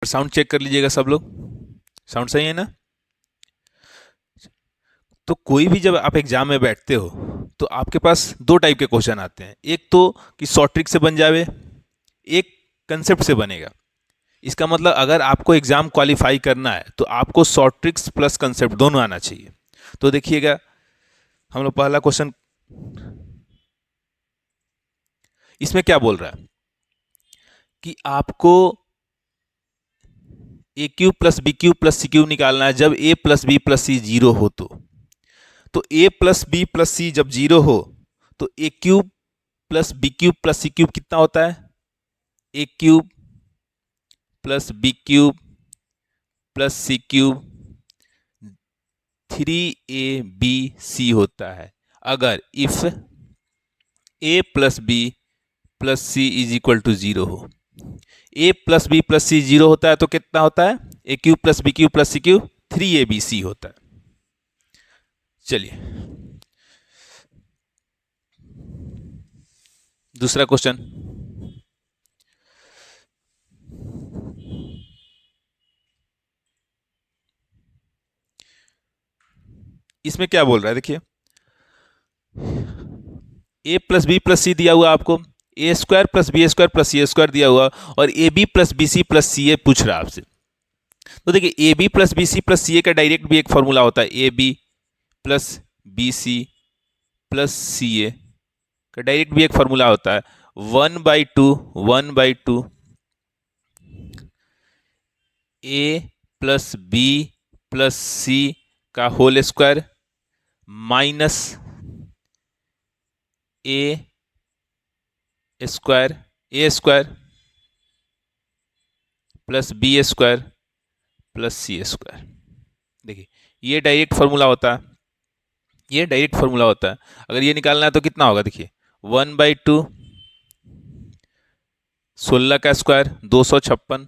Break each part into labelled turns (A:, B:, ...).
A: Sound check कर लीजिएगा सब लोग। साउंड सही है ना? तो कोई भी जब आप एग्जाम में बैठते हो तो आपके पास दो टाइप के क्वेश्चन आते हैं। एक तो कि शॉर्ट ट्रिक से बन जावे, एक कंसेप्ट से बनेगा। इसका मतलब अगर आपको एग्जाम क्वालिफाई करना है तो आपको शॉर्ट ट्रिक्स प्लस कंसेप्ट दोनों आना चाहिए। तो देखिएगा, हम लोग पहला क्वेश्चन इसमें क्या बोल रहा है कि आपको a cube plus b cube plus c cube निकालना है जब a plus B plus c zero हो। तो a plus B plus c जब जीरो हो तो a cube plus b cube plus c cube कितना होता है? A cube plus b cube plus c cube 3ab होता है अगर if a plus B plus c is equal to zero हो। A plus B plus c zero होता है तो कितना होता है? A cube plus b cube plus c cube 3abc होता है। चलिए दूसरा क्वेश्चन। इसमें क्या बोल रहा है देखिए, a plus B plus c दिया हुआ आपको, a square plus b square plus c square दिया हुआ, और a b plus b c plus c a पूछ रहा है आपसे। तो देखिए a b plus b c plus c a का डायरेक्ट भी एक फॉर्मूला होता है, a b plus b c plus c a का डायरेक्ट भी एक फॉर्मूला होता है 1/2 ए प्लस बी प्लस सी का whole square minus a square plus b square plus c square. देखिए ये डायरेक्ट फॉर्मूला होता है, ये डायरेक्ट फॉर्मूला होता है। अगर ये निकालना है तो कितना होगा? देखिए 1/2 16 का स्क्वायर 256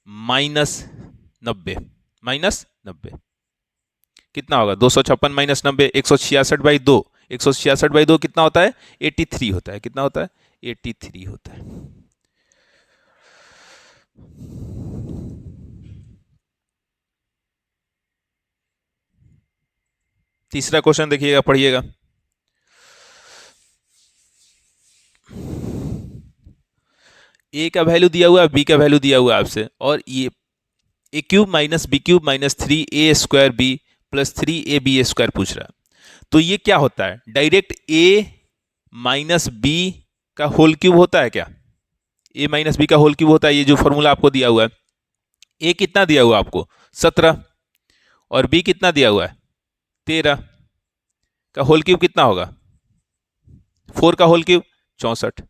A: -90 कितना होगा? 256 - 90 166/2। 166/2 कितना होता है? 83 होता है। कितना होता है? 83 होता है। तीसरा क्वेश्चन देखिएगा, पढ़िएगा। ए का वैल्यू दिया हुआ है, बी का वैल्यू दिया हुआ है आपसे, और ये a cube minus b cube minus 3a square b plus 3ab square पूछ रहा है। तो ये क्या होता है? डायरेक्ट a माइनस बी का होल क्यूब होता है क्या? a माइनस बी का होल क्यूब होता है, ये जो फॉर्मूला आपको दिया हुआ है। a कितना दिया हुआ है आपको? 17, और b कितना दिया हुआ है? 13 का होल क्यूब कितना होगा? 4 का होल क्यूब 64।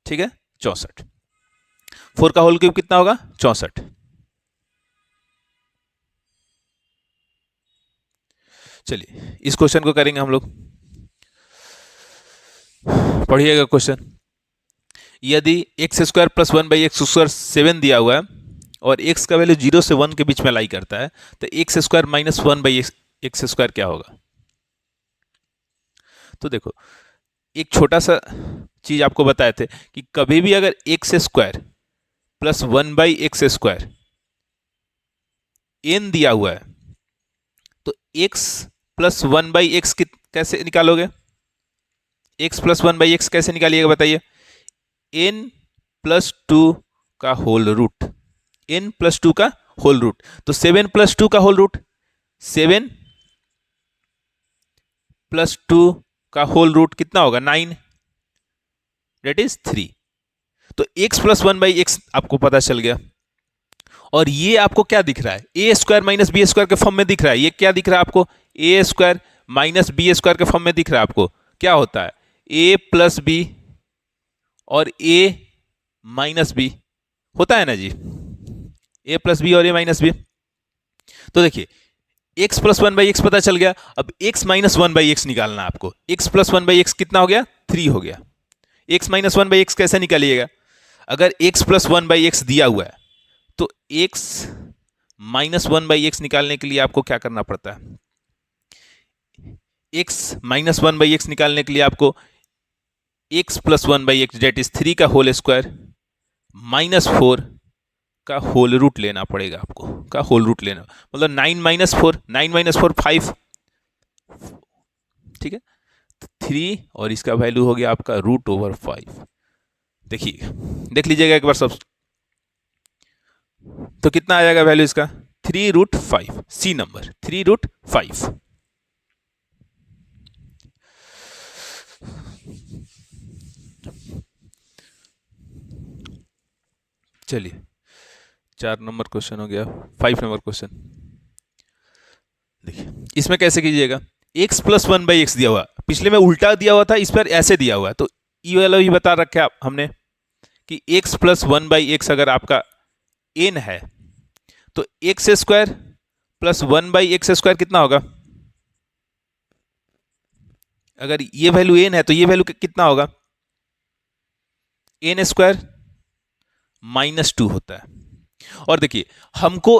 A: ठीक है, 64। 4 का होल क्यूब कितना होगा? 64। चलिए इस क्वेश्चन को करेंगे हम लोग। पढ़िएगा क्वेश्चन। यदि x square plus 1/x square 7 दिया हुआ है और x का वैल्यू 0 से 1 के बीच में लाई करता है, तो x square minus 1/x square क्या होगा? तो देखो एक छोटा सा चीज आपको बताए थे कि कभी भी अगर x square plus 1/x square n दिया हुआ है तो x प्लस 1/x कैसे निकालोगे? x प्लस 1/x कैसे निकालिएगा बताइए? n प्लस 2 का होल रूट, n प्लस 2 का होल रूट। तो 7 प्लस 2 का होल रूट, 7 प्लस 2 का होल रूट कितना होगा? 9, डेट इज 3। तो x प्लस 1/x आपको पता चल गया। और ये आपको क्या दिख रहा है? ए स्क्वायर माइनस बी स्क्वायर के फॉर्म में दिख रहा है। ये क्या दिख रहा है आपको? A square minus B square के फॉर्म में दिख रहा है आपको। क्या होता है? ए प्लस बी और ए माइनस बी होता है ना जी, ए प्लस बी और ए माइनस बी। तो देखिए x प्लस 1/x पता चल गया। अब x माइनस 1/x निकालना आपको। x प्लस 1/x कितना हो गया? 3 हो गया। x माइनस 1/x कैसे निकालिएगा? अगर x प्लस 1/x दिया हुआ है तो x माइनस 1/x निकालने के लिए आपको क्या करना पड़ता है? x माइनस 1/x निकालने के लिए आपको x plus one by x that is 3 का होल स्क्वायर माइनस 4 का होल रूट लेना पड़ेगा आपको, का होल रूट लेना मतलब 9 - 4 5, ठीक है, 3 और इसका वैल्यू हो गया आपका √5। देखिए देख लीजिएगा एक बार सब, तो कितना आ जाएगा वैल्यू इसका 3√5, सी नंबर 3√5। चलिए 4 नंबर क्वेश्चन हो गया, 5 नंबर क्वेश्चन देखिए, इसमें कैसे कीजिएगा, x प्लस 1/x दिया हुआ, पिछले में उल्टा दिया हुआ था, इस पर ऐसे दिया हुआ है, तो ये वाला भी बता रखा है हमने कि x प्लस 1/x अगर आपका n है तो x square plus 1/x square कितना होगा, अगर ये वैल्यू n है तो ये वैल्यू कितना होगा, n स्क्वायर -2 होता है। और देखिए हमको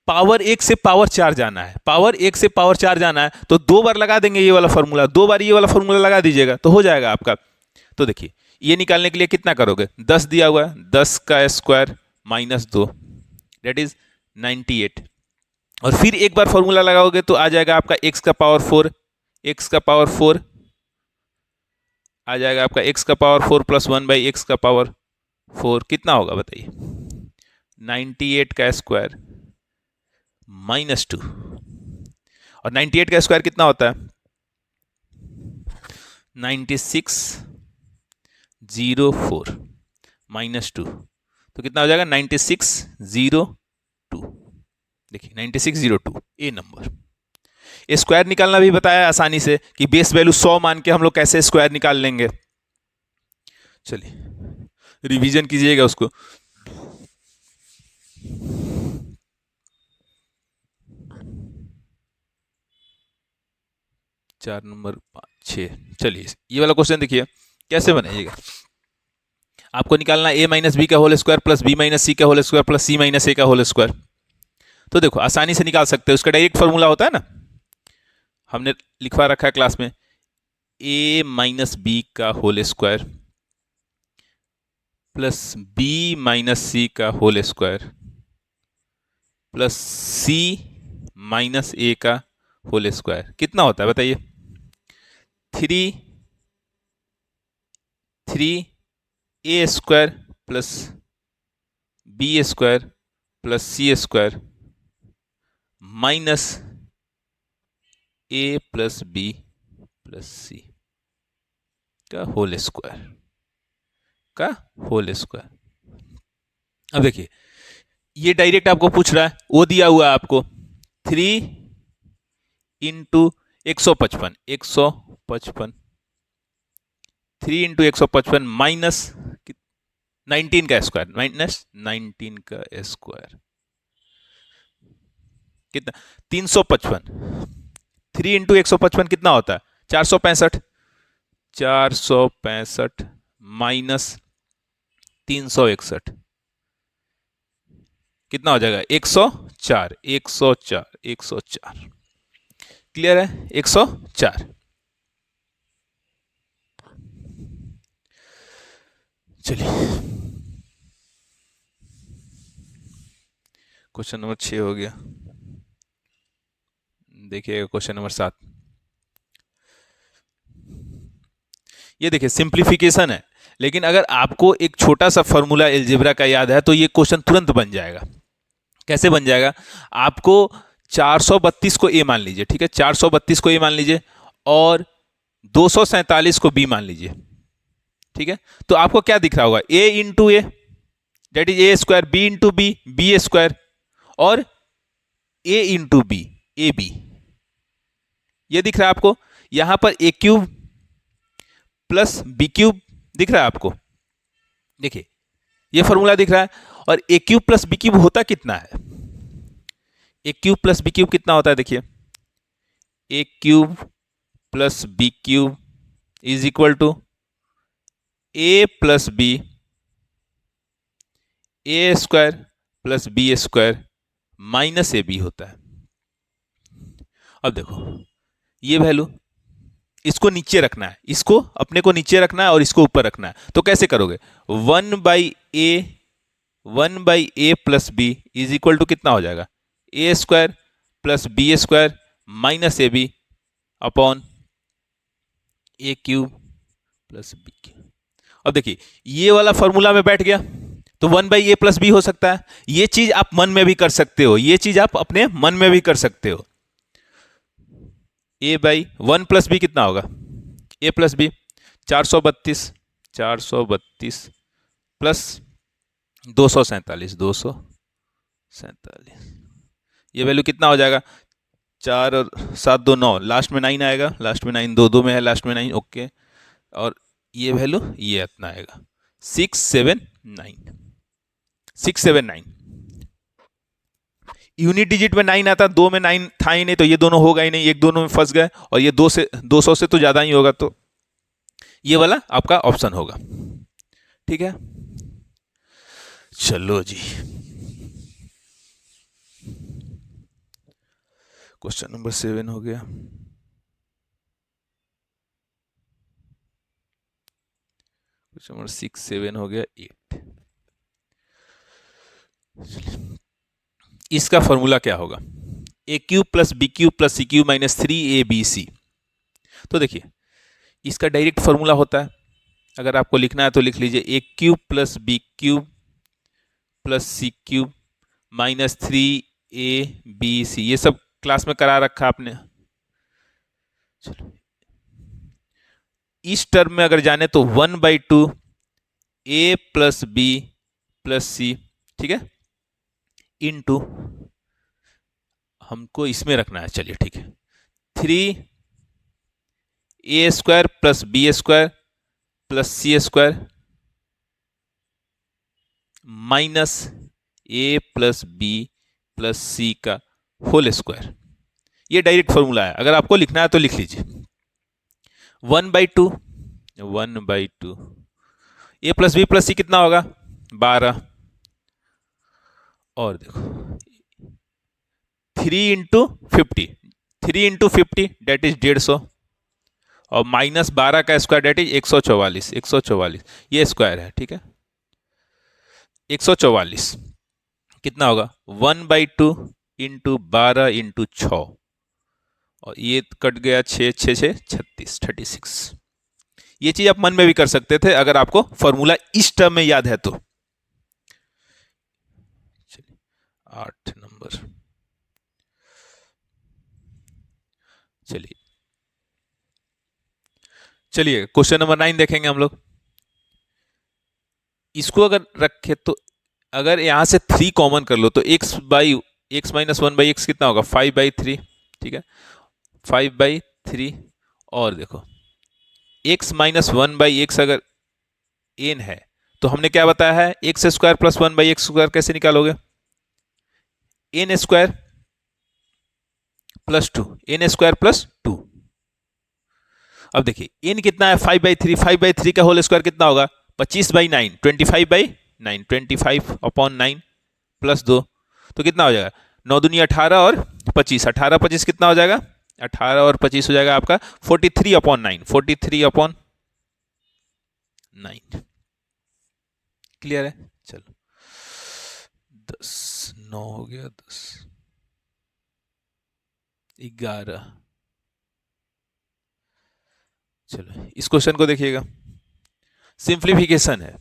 A: पावर 1 से पावर 4 जाना है, पावर 1 से पावर 4 जाना है, तो 2 बार लगा देंगे ये वाला फॉर्मूला, 2 बार ये वाला फॉर्मूला लगा दीजिएगा तो हो जाएगा आपका। तो देखिए ये निकालने के लिए कितना करोगे, 10 दिया हुआ है, 10 का स्क्वायर -2 दैट इज 98, और फिर एक बार फॉर्मूला लगाओगे तो आ जाएगा आपका x का पावर 4, x का पावर 4 आ जाएगा आपका x का पावर 4 प्लस 1/x का पावर 4 कितना होगा बताइए, 98 का स्क्वायर -2, और 98 का स्क्वायर कितना होता है 9604 -2, तो कितना हो जाएगा 9602, देखिए 9602 ए नंबर। स्क्वायर निकालना भी बताया आसानी से कि बेस वैल्यू 100 मान के हम लोग कैसे स्क्वायर निकाल लेंगे। चलिए रिवीजन कीजिएगा उसको। चार नंबर 5 6, चलिए ये वाला क्वेश्चन देखिए कैसे बनाइएगा, आपको निकालना a माइनस बी का whole square plus b minus सी का whole square plus c minus a का होल स्क्वायर। तो देखो आसानी से निकाल सकते हो, उसका डायरेक्ट फॉर्मूला होता है ना, हमने लिखवा रखा है क्लास में, a माइनस बी का whole square plus b minus सी का whole square plus c minus a का होल स्क्वायर कितना होता है बताइए, 3a square plus b square plus c square minus a plus b plus c का whole square का whole square. अब देखिए ये डायरेक्ट आपको पूछ रहा है, वो दिया हुआ है आपको 3 × 155 3 × 155 माइनस 19 का स्क्वायर माइनस 19 का स्क्वायर कितना 355, 3 × 155 कितना होता है 465, 465 माइनस 361 कितना हो जाएगा 104, 104, 104, क्लियर है 104। चलिए क्वेश्चन नंबर 6 हो गया, देखिएगा क्वेश्चन नंबर 7, ये देखिए सिंप्लीफिकेशन है, लेकिन अगर आपको एक छोटा सा फॉर्मूला अलजेब्रा का याद है तो ये क्वेश्चन तुरंत बन जाएगा। कैसे बन जाएगा, आपको 432 को a मान लीजिए, ठीक है 432 को a मान लीजिए और 247 को b मान लीजिए, ठीक है, तो आपको क्या दिख रहा होगा a into a that is a square, b into b b square, और a into b a b, ये दिख रहा है आपको। यहां पर a cube plus b cube दिख रहा है आपको, देखिए ये फॉर्मूला दिख रहा है, और a cube plus b cube होता कितना है, a cube plus b cube कितना होता है देखिए, a cube plus b cube is equal to a plus b a square plus b square minus a b होता है। अब देखो ये वैल्यू इसको नीचे रखना है, इसको अपने को नीचे रखना है और इसको ऊपर रखना है। तो कैसे करोगे? 1/a plus b is equal to कितना हो जाएगा? A square plus b square minus a b upon a cube plus b cube. अब देखिए ये वाला फॉर्मूला में बैठ गया, तो 1/a प्लस बी हो सकता है। ये चीज आप मन में भी कर सकते हो, ये चीज आप अपने मन में भी कर सकते हो। a/1 प्लस बी कितना होगा? a प्लस बी 432 प्लस 247 ये वैल्यू कितना हो जाएगा? 4 और 7 2 9, लास्ट में 9 आएगा, लास्ट में 9 2 2 में है, लास्ट में 9, ओके। और ये वैल्यू ये इतना आएगा 679। यूनिट डिजिट में 9 आता, 2 में 9 था ही नहीं, तो ये दोनों होगा ही नहीं, एक दोनों में फंस गए, और ये 200 से तो ज्यादा ही होगा, तो ये वाला आपका ऑप्शन होगा। ठीक है, चलो जी, क्वेश्चन नंबर 7 हो गया। क्वेश्चन नंबर 6 7 हो गया, 8। इसका फॉर्मूला क्या होगा? A cube plus b cube plus c cube minus 3ab/c। तो देखिए इसका डायरेक्ट फॉर्मूला होता है, अगर आपको लिखना है तो लिख लीजिए a cube plus b cube plus c cube minus 3ab/c। ये सब क्लास में करा रखा आपने। चलो इस टर्म में अगर जाने तो 1/2 a प्लस बी प्लस सी, ठीक है, इनटू हमको इसमें रखना है, चलिए ठीक है, 3a square plus b square plus c square minus a plus B plus सी का होल स्क्वायर। ये डायरेक्ट फॉर्मूला है, अगर आपको लिखना है तो लिख लीजिए। 1/2 a प्लस बी प्लस सी कितना होगा? 12, और देखो 3 × 50 डेट इज 150, और माइनस 12 का स्क्वायर डेट इज 144 ये स्क्वायर है, ठीक है। 144 कितना होगा? 1/2 × 12 × 6, और ये कट गया 6 6 6 36। ये चीज आप मन में भी कर सकते थे अगर आपको फॉर्मूला इस टर्म में याद है तो। 8 नंबर, चलिए क्वेश्चन नंबर 9 देखेंगे हम लोग। इसको अगर रखे तो अगर यहां से 3 कॉमन कर लो तो x माइनस 1/x कितना होगा? 5/3, ठीक है, 5/3। और देखो x माइनस 1/x अगर n है तो हमने क्या बताया है? x square plus 1/x square कैसे निकालोगे? n square plus 2, n square plus 2। अब देखिए n कितना है? 5/3, 5/3 का होल स्क्वायर कितना होगा? 25/9, 25/9, 25/9 प्लस 2, तो कितना हो जाएगा? 9 दूनी 18 और 25, 18 25 कितना हो जाएगा? 18 और 25 हो जाएगा आपका 43/9, 43/9। क्लियर है? चलो 10 9 हो गया, 10 11। चलो इस क्वेश्चन को देखिएगा, सिंप्लीफिकेशन है,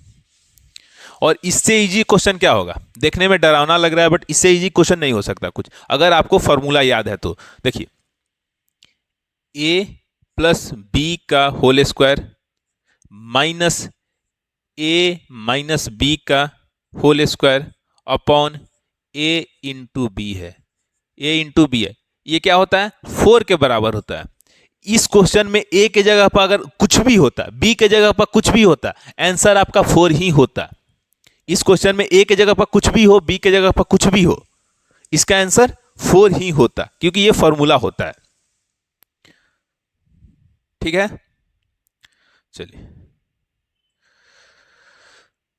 A: और इससे इजी क्वेश्चन क्या होगा? देखने में डरावना लग रहा है बट इससे इजी क्वेश्चन नहीं हो सकता कुछ, अगर आपको फॉर्मूला याद है तो। देखिए a प्लस बी का whole square minus a minus B का whole square upon a into b है, a इंटू बी है, ये क्या होता है? 4 के बराबर होता है। इस क्वेश्चन में a के जगह पर अगर कुछ भी होता, b के जगह पर कुछ भी होता, आंसर आपका 4 ही होता। इस क्वेश्चन में a के जगह पर कुछ भी हो, b के जगह पर कुछ भी हो, इसका आंसर 4 ही होता, क्योंकि ये फॉर्मूला होता है। ठीक है, चलिए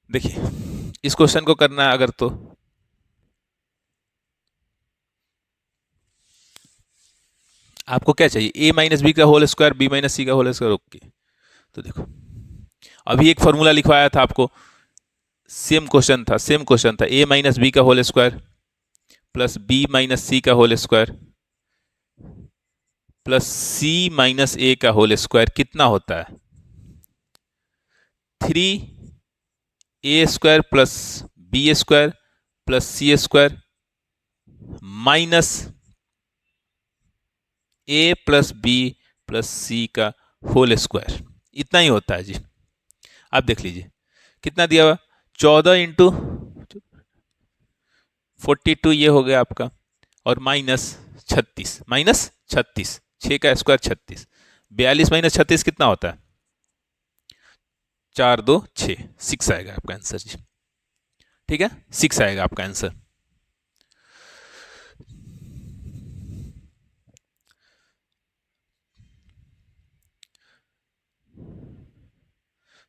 A: देखिए इस क्वेश्चन को करना है अगर तो आपको क्या चाहिए, ए माइनस बी का होल स्क्वायर, बी माइनस सी का होल स्क्वायर। ओके, तो देखो अभी एक फॉर्मूला लिखवाया था आपको, सेम क्वेश्चन था, ए माइनस बी का whole square plus B minus सी का whole square plus C minus A का होल स्क्वायर कितना होता है, 3a² plus b² plus c² minus a plus B plus सी का होल स्क्वायर, इतना ही होता है जी। आप देख लीजिए कितना दिया हुआ, 14 × 42 ये हो गया आपका, और माइनस 36, 6 का स्क्वायर 36, 42 माइनस 36 कितना होता है, 4 2 6, 6 आएगा आपका आंसर जी। ठीक है, 6 आएगा आपका आंसर।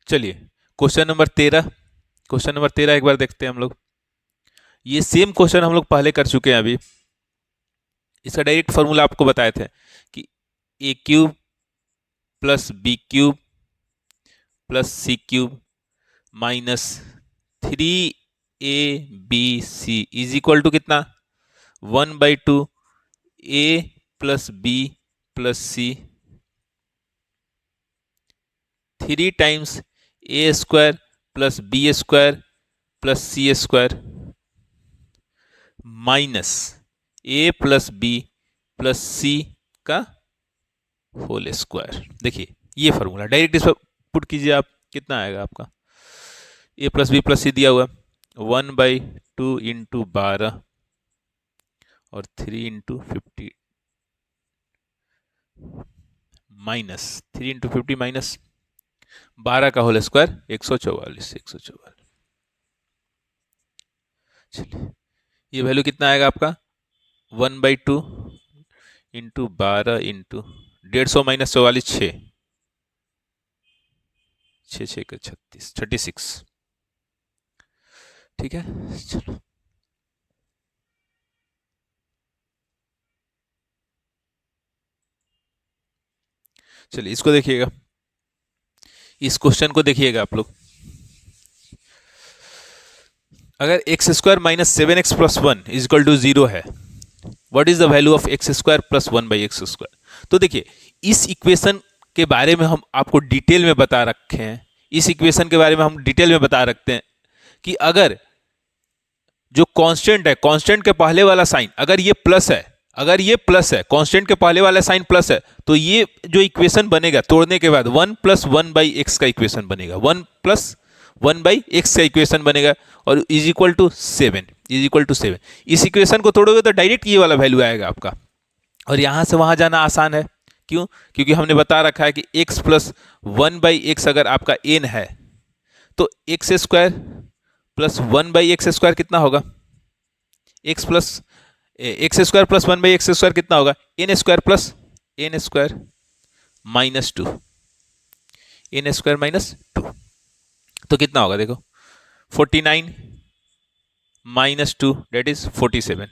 A: चलिए क्वेश्चन नंबर 13 एक बार देखते हैं हम लोग। ये सेम क्वेश्चन हम लोग पहले कर चुके हैं अभी। इसका डायरेक्ट फॉर्मूला आपको बताए थे कि a³ plus b³ plus c³ minus 3abc is equal to कितना, 1/2 a plus B plus C 3 times a² plus b² plus c² minus a plus B plus सी का होल स्क्वायर। देखिए ये फॉर्मूला डायरेक्ट इस पर पुट कीजिए आप, कितना आएगा आपका, a plus B plus c दिया हुआ 1/2 इंटू 12 और 3 इंटू 50 माइनस 3 इंटू 50 माइनस 12 का होल स्क्वायर 144। चलिए ये वैल्यू कितना आएगा आपका, 1/2 इंटू 12 इंटू 150 माइनस 44 6 का 36। ठीक है, चलो चलिए इसको देखिएगा, इस क्वेश्चन को देखिएगा आप लोग। अगर x² minus 7x plus 1 is equal to 0 है, what is the value of x² plus 1/x²। तो देखिए इस इक्वेशन के बारे में हम आपको डिटेल में बता रखे हैं, इस इक्वेशन के बारे में हम डिटेल में बता रखते हैं कि अगर जो कांस्टेंट है, कांस्टेंट के पहले वाला साइन अगर ये प्लस है, कांस्टेंट के पहले वाला साइन प्लस है, तो ये जो इक्वेशन बनेगा तोड़ने के बाद 1 + 1/x का इक्वेशन बनेगा, 1 + 1/x का इक्वेशन बनेगा और इज इक्वल टू 7। इस इक्वेशन को तोड़ोगे तो डायरेक्ट ये वाला वैल्यू आएगा आपका, और यहां से वहां जाना आसान है। क्यों? क्योंकि हमने बता रखा है कि x + 1/x अगर आपका n है तो x² प्लस 1/x² कितना होगा, x² प्लस 1/x² कितना होगा, n² plus n² minus 2, n² minus 2, तो कितना होगा देखो, 49 माइनस 2 डेट इज 47।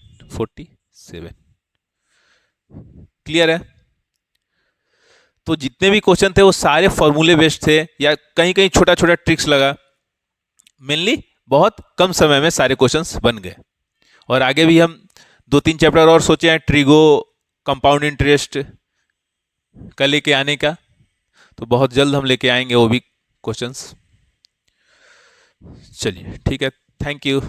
A: क्लियर है? तो जितने भी क्वेश्चन थे वो सारे फॉर्मूले बेस्ड थे, या कहीं कहीं छोटा छोटा ट्रिक्स लगा, मेनली बहुत कम समय में सारे क्वेश्चंस बन गए। और आगे भी हम 2-3 चैप्टर और सोचे हैं ट्रिगो, कंपाउंड इंटरेस्ट का लेके आने का, तो बहुत जल्द हम लेके आएंगे वो भी क्वेश्चंस। चलिए ठीक है, थैंक यू।